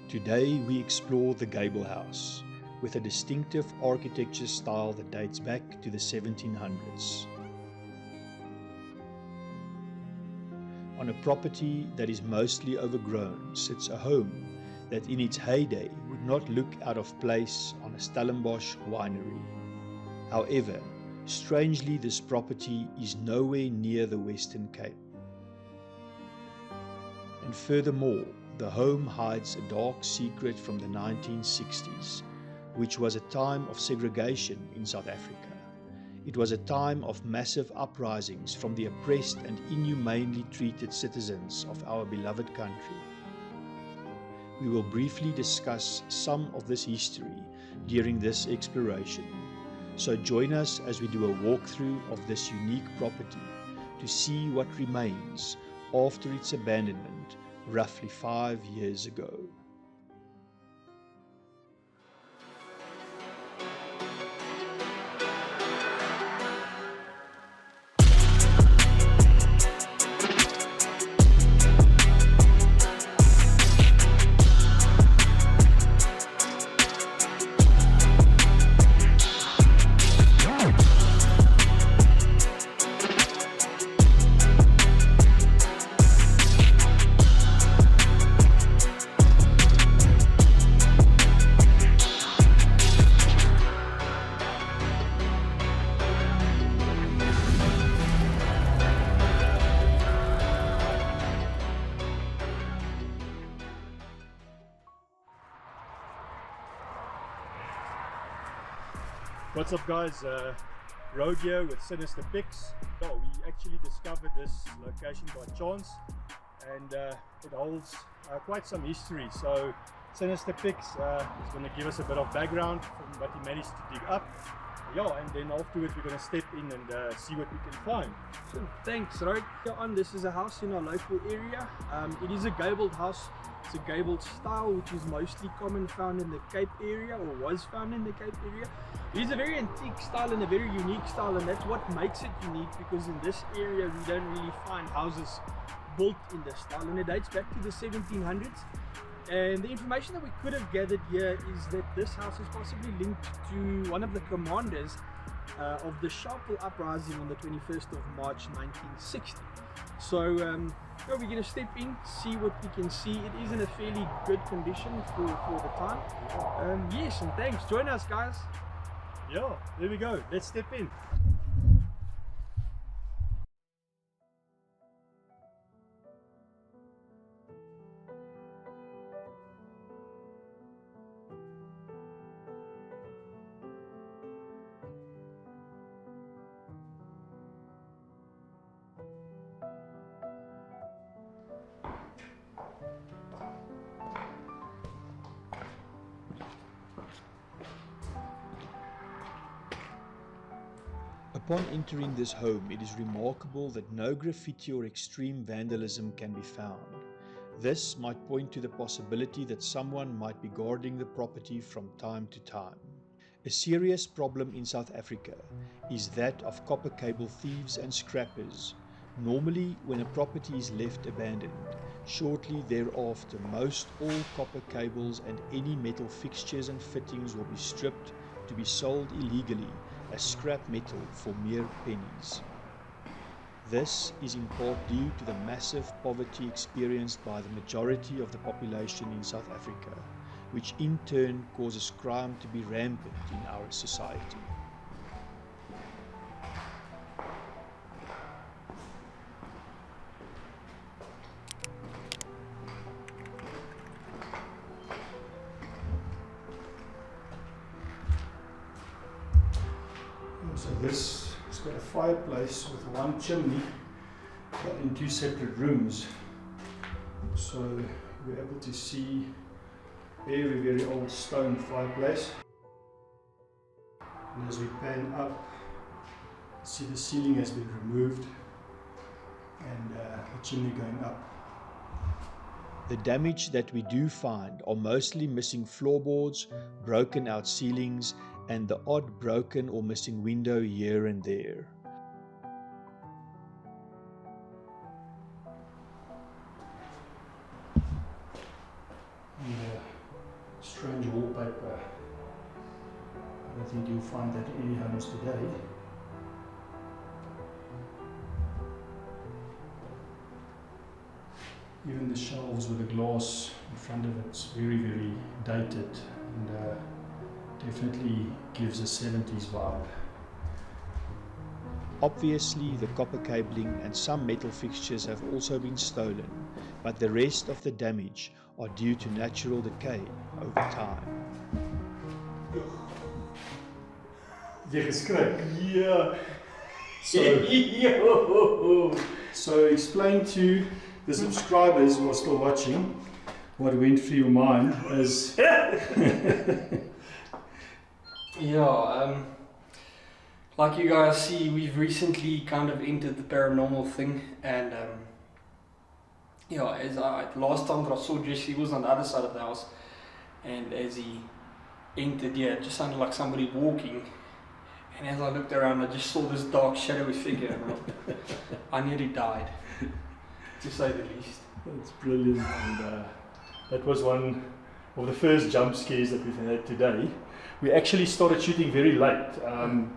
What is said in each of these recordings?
Today we explore the Gable House, with a distinctive architecture style that dates back to the 1700s. On a property that is mostly overgrown sits a home that in its heyday would not look out of place on a Stellenbosch Winery. However, strangely this property is nowhere near the Western Cape. And furthermore, the home hides a dark secret from the 1960s, which was a time of segregation in South Africa. It was a time of massive uprisings from the oppressed and inhumanely treated citizens of our beloved country. We will briefly discuss some of this history during this exploration, so join us as we do a walkthrough of this unique property to see what remains after its abandonment roughly 5 years ago. What's up guys, Rogue here with Sinisterpix. Oh, we actually discovered this location by chance, and it holds quite some history. So Sinisterpix is going to give us a bit of background from what he managed to dig up. Yeah, and then afterwards we're going to step in and see what we can find. So, thanks, Rogue. This is a house in our local area. It is a gabled house. It's a gabled style, which is mostly found in the Cape area, or was found in the Cape area. It is a very antique style and a very unique style, and that's what makes it unique, because in this area we don't really find houses built in this style, and it dates back to the 1700s. And the information that we could have gathered here is that this house is possibly linked to one of the commanders of the Sharpeville uprising on the 21st of March 1960. So we're going to step in, see what we can see. It is in a fairly good condition for the time. Yes, and thanks. Join us, guys. Yeah, there we go. Let's step in. Upon entering this home, it is remarkable that no graffiti or extreme vandalism can be found. This might point to the possibility that someone might be guarding the property from time to time. A serious problem in South Africa is that of copper cable thieves and scrappers. Normally, when a property is left abandoned, shortly thereafter most all copper cables and any metal fixtures and fittings will be stripped to be sold illegally as scrap metal for mere pennies. This is in part due to the massive poverty experienced by the majority of the population in South Africa, which in turn causes crime to be rampant in our society. So this has got a fireplace with one chimney, but in two separate rooms. So we're able to see very, very old stone fireplace. And as we pan up, see the ceiling has been removed and the chimney going up. The damage that we do find are mostly missing floorboards, broken out ceilings, and the odd broken or missing window here and there. And strange wallpaper. I don't think you'll find that in any homes today. Even the shelves with the glass in front of it's very, very dated and definitely gives a 70s vibe. Obviously, the copper cabling and some metal fixtures have also been stolen, but the rest of the damage are due to natural decay over time. Jy geskrik? Yeah. So explain to the subscribers who are still watching what went through your mind as like you guys see, we've recently kind of entered the paranormal thing, and last time that I saw Jesse, he was on the other side of the house, and as he entered, it just sounded like somebody walking, and as I looked around, I just saw this dark shadowy figure, and I nearly died, to say the least. That's brilliant, and that was one of the first jump scares that we've had today. We actually started shooting very late.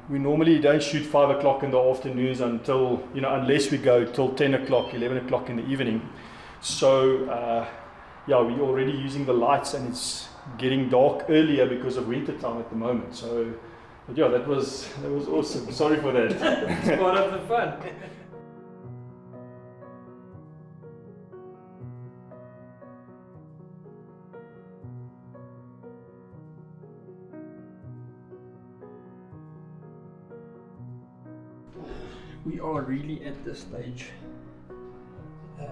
We normally don't shoot 5 o'clock in the afternoons until, unless we go till 10 o'clock, 11 o'clock in the evening. So, we're already using the lights and it's getting dark earlier because of winter time at the moment. So, but that was awesome. Sorry for that. It's part of the fun. We are really at this stage. I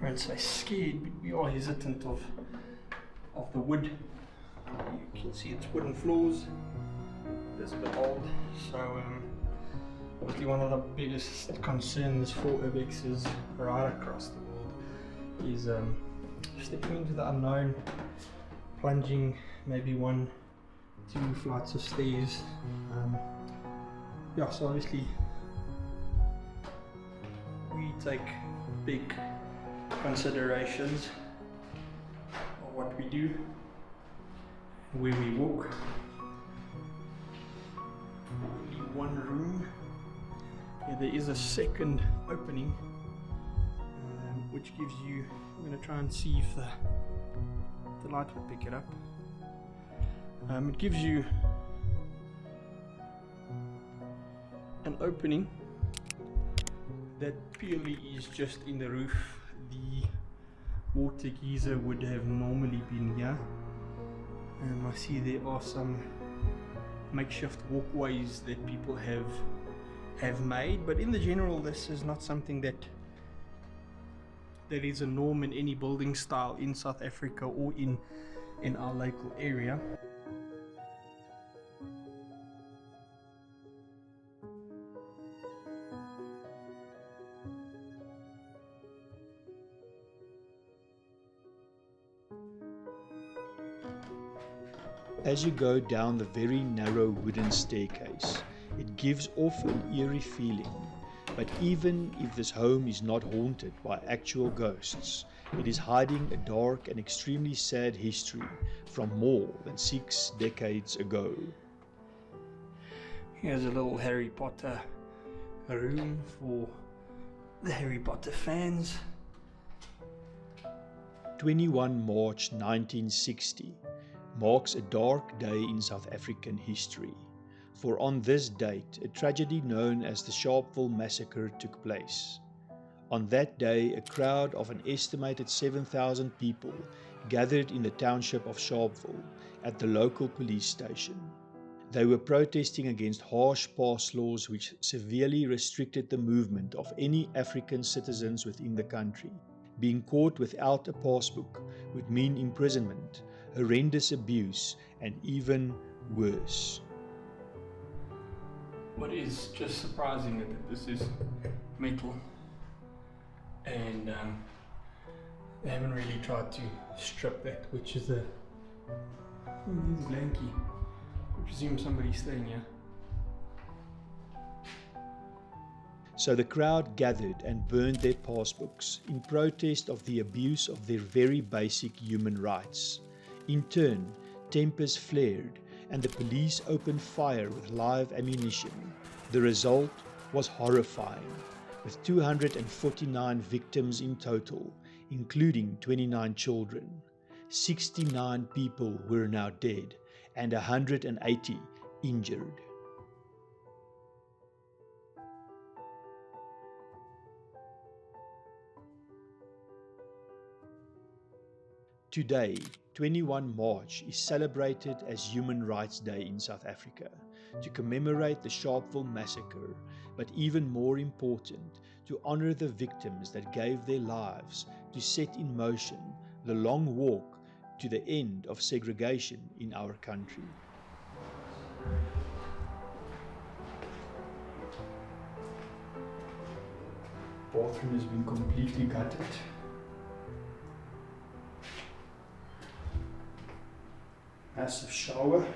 won't say scared, but we are hesitant of the wood. You can see it's wooden floors. It's a bit old, so obviously one of the biggest concerns for Urbex is right across the world is stepping into the unknown, plunging maybe 1-2 flights of stairs. So obviously we take big considerations of what we do, where we walk. Only one room. There is a second opening, which gives you, I'm going to try and see if the light will pick it up. It gives you an opening that purely is just in the roof. The water geyser would have normally been here. I see there are some makeshift walkways that people have made, but in the general this is not something that is a norm in any building style in South Africa or in our local area. As you go down the very narrow wooden staircase, it gives off an eerie feeling. But even if this home is not haunted by actual ghosts, it is hiding a dark and extremely sad history from more than 6 decades ago. Here's a little Harry Potter room for the Harry Potter fans. 21 March 1960 marks a dark day in South African history, for on this date a tragedy known as the Sharpeville Massacre took place. On that day, a crowd of an estimated 7,000 people gathered in the township of Sharpeville at the local police station. They were protesting against harsh pass laws which severely restricted the movement of any African citizens within the country. Being caught without a passbook would mean imprisonment, horrendous abuse, and even worse. What is just surprising is that this is metal, and they haven't really tried to strip that, which is a blankie. I presume somebody's staying here. So the crowd gathered and burned their passbooks in protest of the abuse of their very basic human rights. In turn, tempers flared and the police opened fire with live ammunition. The result was horrifying, with 249 victims in total, including 29 children. 69 people were now dead and 180 injured. Today, 21 March is celebrated as Human Rights Day in South Africa to commemorate the Sharpeville massacre, but even more important, to honor the victims that gave their lives to set in motion the long walk to the end of segregation in our country. Bathroom has been completely gutted. Massive shower. You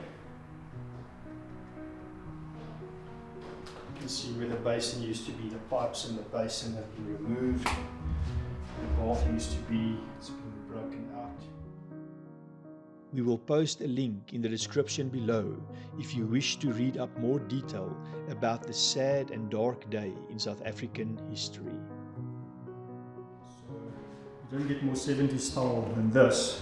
can see where the basin used to be. The pipes in the basin have been removed. The bath used to be, it's been broken out. We will post a link in the description below if you wish to read up more detail about the sad and dark day in South African history. So you don't get more 70s style than this.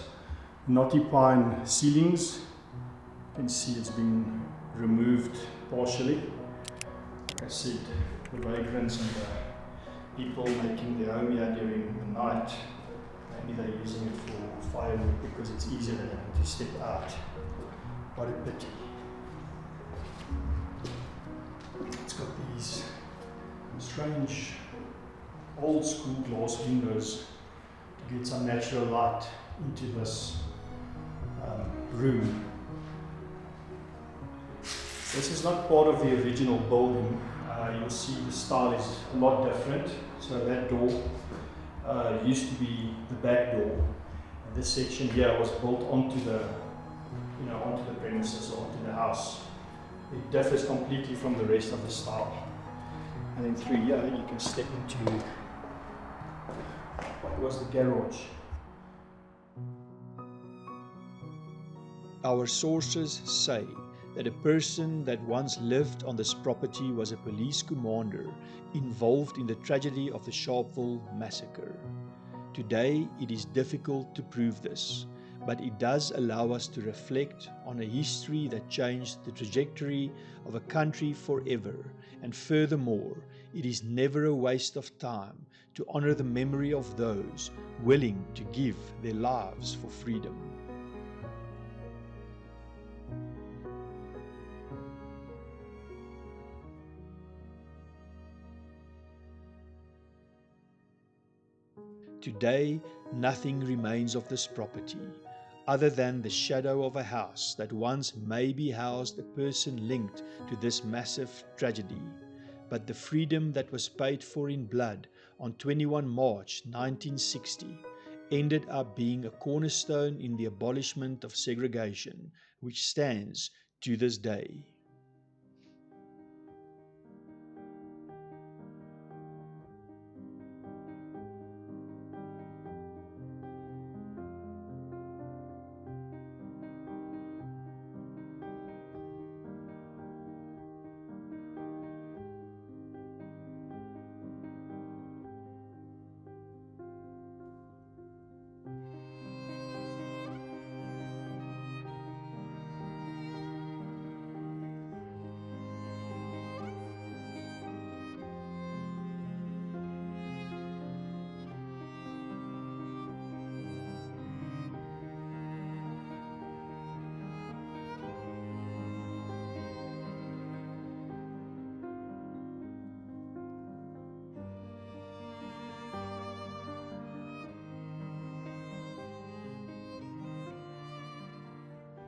Knotty pine ceilings. You can see it's been removed partially. Like I said, the vagrants and the people making their home here during the night, maybe they're using it for firewood because it's easier than having to step out. What a pity. It's got these strange old school glass windows to get some natural light into this room. This is not part of the original building. You'll see the style is a lot different. So that door used to be the back door. And this section here was built onto the premises or onto the house. It differs completely from the rest of the style. And then through here you can step into what was the garage. Our sources say that a person that once lived on this property was a police commander involved in the tragedy of the Sharpeville massacre. Today, it is difficult to prove this, but it does allow us to reflect on a history that changed the trajectory of a country forever, and furthermore, it is never a waste of time to honor the memory of those willing to give their lives for freedom. Today, nothing remains of this property, other than the shadow of a house that once maybe housed a person linked to this massive tragedy. But the freedom that was paid for in blood on 21 March 1960 ended up being a cornerstone in the abolishment of segregation, which stands to this day.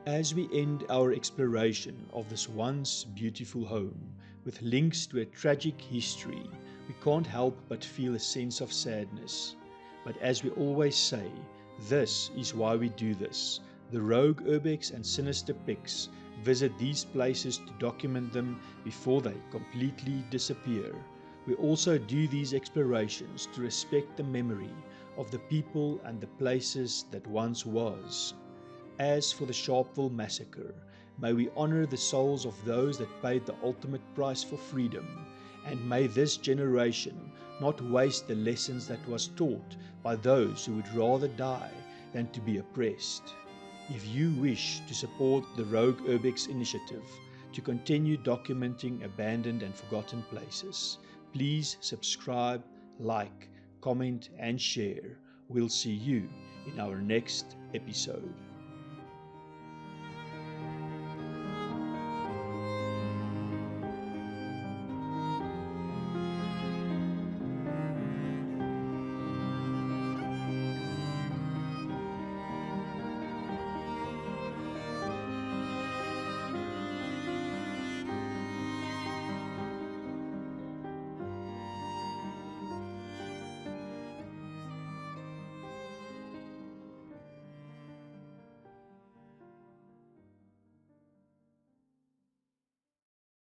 As we end our exploration of this once beautiful home with links to a tragic history, we can't help but feel a sense of sadness. But as we always say, this is why we do this. The Rogue Urbex and Sinisterpix visit these places to document them before they completely disappear. We also do these explorations to respect the memory of the people and the places that once was. as for the Sharpeville massacre, may we honor the souls of those that paid the ultimate price for freedom, and may this generation not waste the lessons that was taught by those who would rather die than to be oppressed. If you wish to support the Rogue Urbex initiative to continue documenting abandoned and forgotten places, please subscribe, like, comment and share. We'll see you in our next episode.